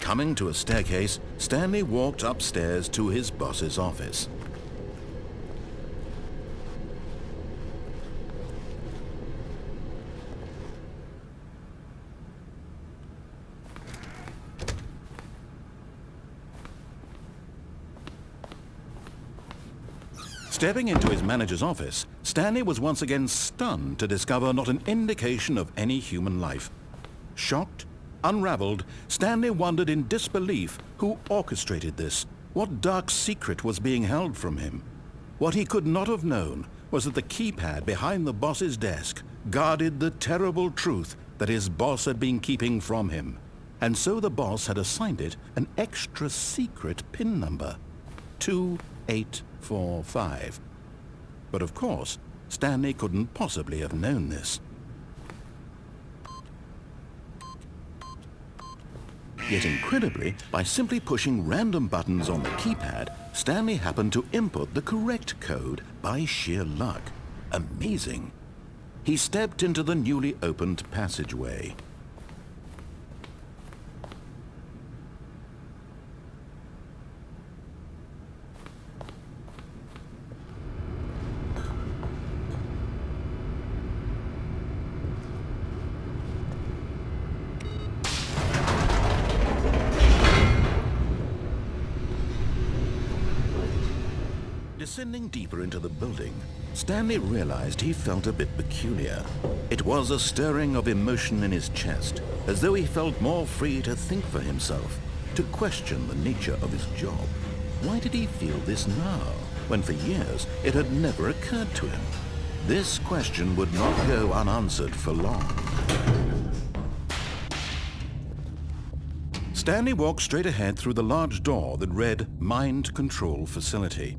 Coming to a staircase, Stanley walked upstairs to his boss's office. Stepping into his manager's office, Stanley was once again stunned to discover not an indication of any human life. Shocked, unraveled, Stanley wondered in disbelief who orchestrated this, what dark secret was being held from him. What he could not have known was that the keypad behind the boss's desk guarded the terrible truth that his boss had been keeping from him. And so the boss had assigned it an extra secret PIN number, 2845. But of course, Stanley couldn't possibly have known this. Yet incredibly, by simply pushing random buttons on the keypad, Stanley happened to input the correct code by sheer luck. Amazing. He stepped into the newly opened passageway. Descending deeper into the building, Stanley realized he felt a bit peculiar. It was a stirring of emotion in his chest, as though he felt more free to think for himself, to question the nature of his job. Why did he feel this now, when for years it had never occurred to him? This question would not go unanswered for long. Stanley walked straight ahead through the large door that read Mind Control Facility.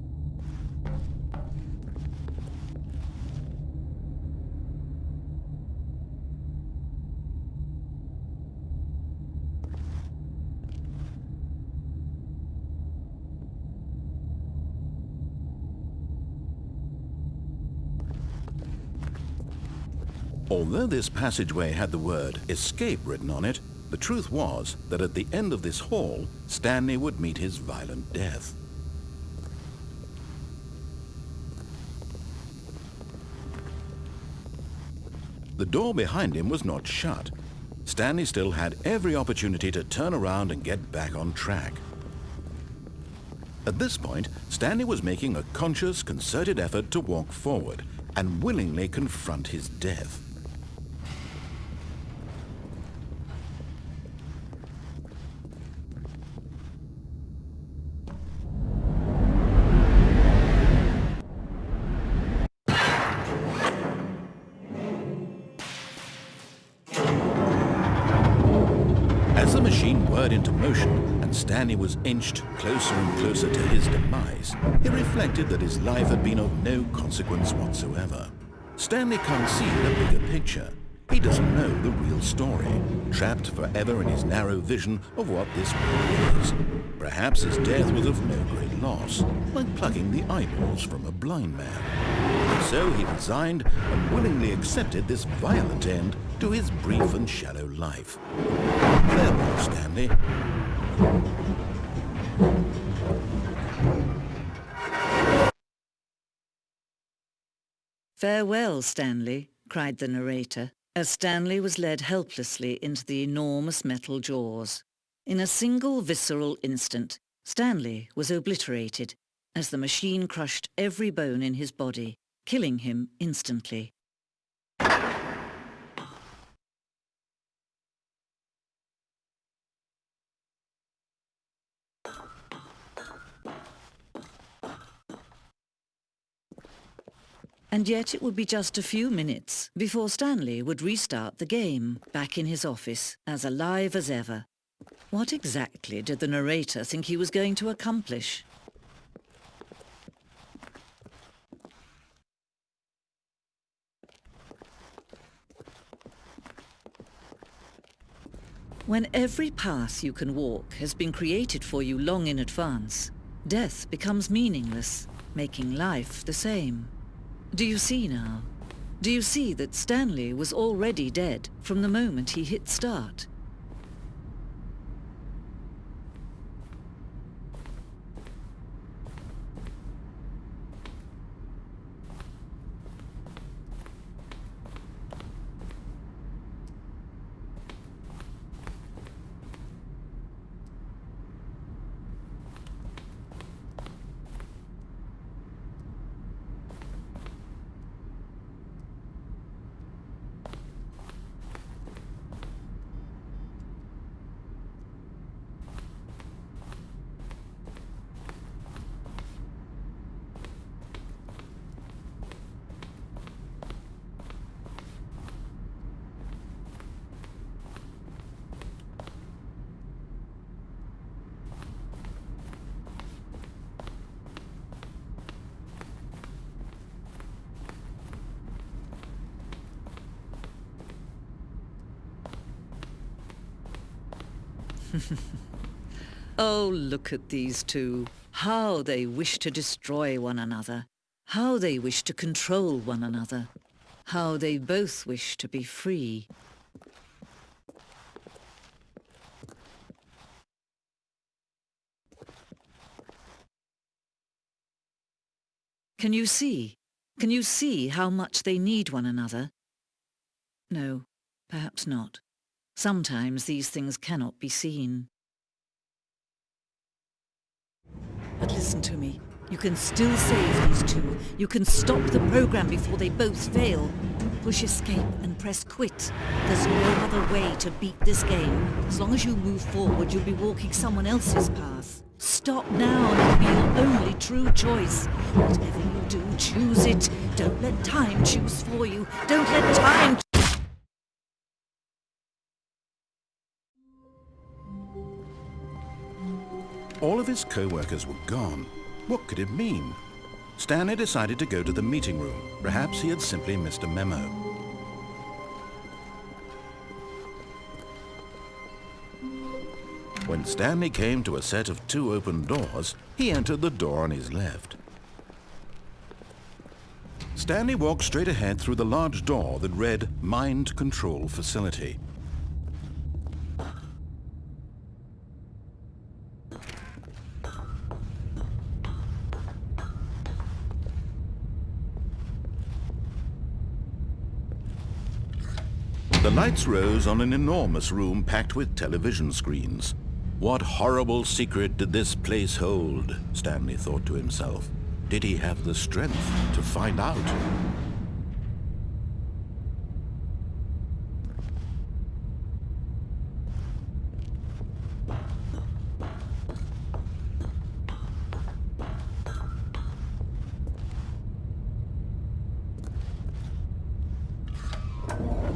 Although this passageway had the word escape written on it, the truth was that at the end of this hall, Stanley would meet his violent death. The door behind him was not shut. Stanley still had every opportunity to turn around and get back on track. At this point, Stanley was making a conscious, concerted effort to walk forward and willingly confront his death. As the machine whirred into motion and Stanley was inched closer and closer to his demise, he reflected that his life had been of no consequence whatsoever. Stanley can't see the bigger picture. He doesn't know the real story, trapped forever in his narrow vision of what this world is. Perhaps his death was of no great loss, like plucking the eyeballs from a blind man. So he resigned and willingly accepted this violent end to his brief and shallow life. Farewell, Stanley. "Farewell, Stanley," cried the narrator, as Stanley was led helplessly into the enormous metal jaws. In a single visceral instant, Stanley was obliterated as the machine crushed every bone in his body, killing him instantly. And yet it would be just a few minutes before Stanley would restart the game, back in his office, as alive as ever. What exactly did the narrator think he was going to accomplish? When every path you can walk has been created for you long in advance, death becomes meaningless, making life the same. Do you see now? Do you see that Stanley was already dead from the moment he hit start? Oh, look at these two. How they wish to destroy one another. How they wish to control one another. How they both wish to be free. Can you see? Can you see how much they need one another? No, perhaps not. Sometimes these things cannot be seen. But listen to me. You can still save these two. You can stop the program before they both fail. Push escape and press quit. There's no other way to beat this game. As long as you move forward, you'll be walking someone else's path. Stop now and it'll be your only true choice. Whatever you do, choose it. Don't let time choose for you. Don't let time... All of his co-workers were gone. What could it mean? Stanley decided to go to the meeting room. Perhaps he had simply missed a memo. When Stanley came to a set of 2 open doors, he entered the door on his left. Stanley walked straight ahead through the large door that read Mind Control Facility. The lights rose on an enormous room packed with television screens. What horrible secret did this place hold? Stanley thought to himself. Did he have the strength to find out?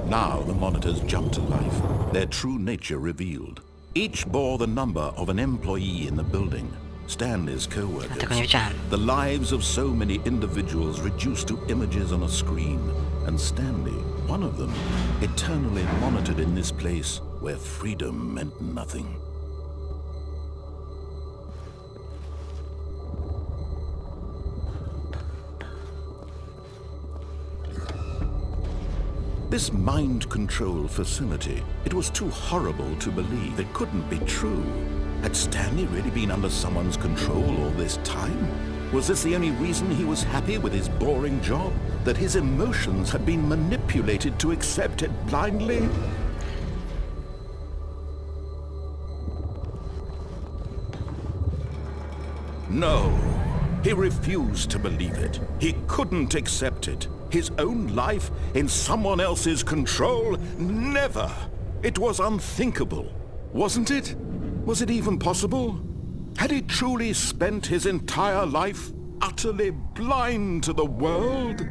Now the monitors jumped to life, their true nature revealed. Each bore the number of an employee in the building, Stanley's Tego co-workers. nie wiedziałem. The lives of so many individuals reduced to images on a screen, and Stanley, one of them, eternally monitored in this place where freedom meant nothing. This mind control facility, it was too horrible to believe. It couldn't be true. Had Stanley really been under someone's control all this time? Was this the only reason he was happy with his boring job? That his emotions had been manipulated to accept it blindly? No, he refused to believe it. He couldn't accept it. His own life in someone else's control? Never! It was unthinkable, wasn't it? Was it even possible? Had he truly spent his entire life utterly blind to the world?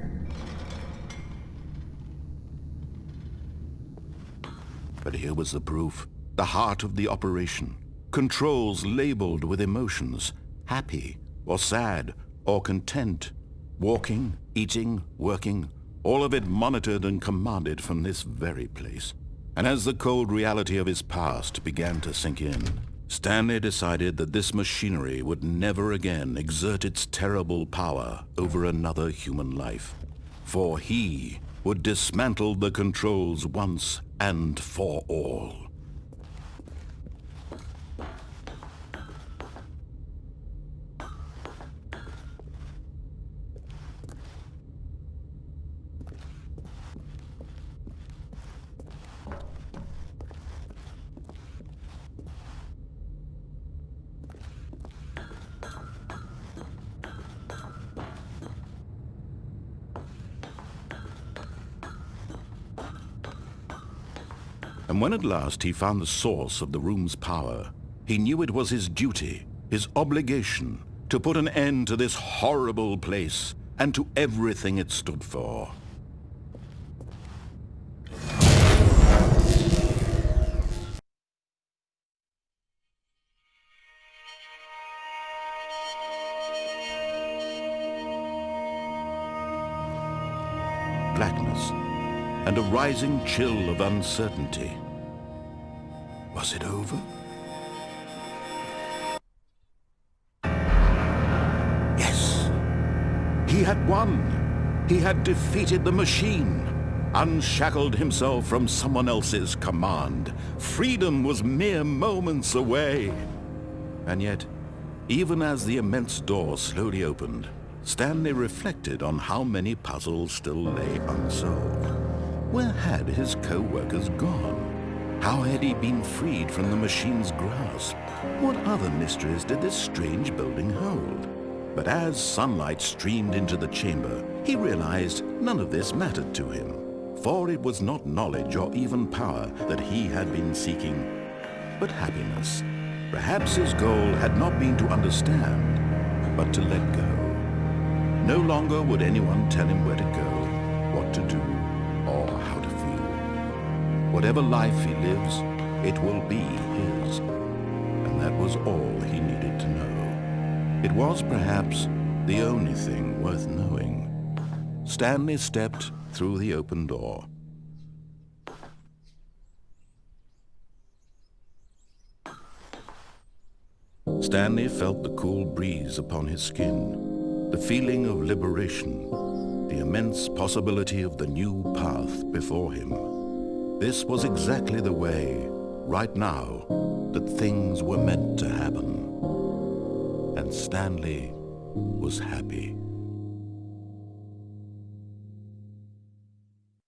But here was the proof. The heart of the operation. Controls labeled with emotions. Happy, or sad, or content. Walking, eating, working, all of it monitored and commanded from this very place. And as the cold reality of his past began to sink in, Stanley decided that this machinery would never again exert its terrible power over another human life. For he would dismantle the controls once and for all. And when at last he found the source of the room's power, he knew it was his duty, his obligation, to put an end to this horrible place and to everything it stood for. Blackness and a rising chill of uncertainty. Was it over? had won. He had defeated the machine, unshackled himself from someone else's command. Freedom was mere moments away. And yet, even as the immense door slowly opened, Stanley reflected on how many puzzles still lay unsolved. Where had his co-workers gone? How had he been freed from the machine's grasp? What other mysteries did this strange building hold? But as sunlight streamed into the chamber, he realized none of this mattered to him, for it was not knowledge or even power that he had been seeking, but happiness. Perhaps his goal had not been to understand, but to let go. No longer would anyone tell him where to go, what to do, or how to feel. Whatever life he lives, it will be his. And that was all he needed to know. It was perhaps the only thing worth knowing. Stanley stepped through the open door. Stanley felt the cool breeze upon his skin, the feeling of liberation, the immense possibility of the new path before him. This was exactly the way, right now, that things were meant to happen. And Stanley was happy.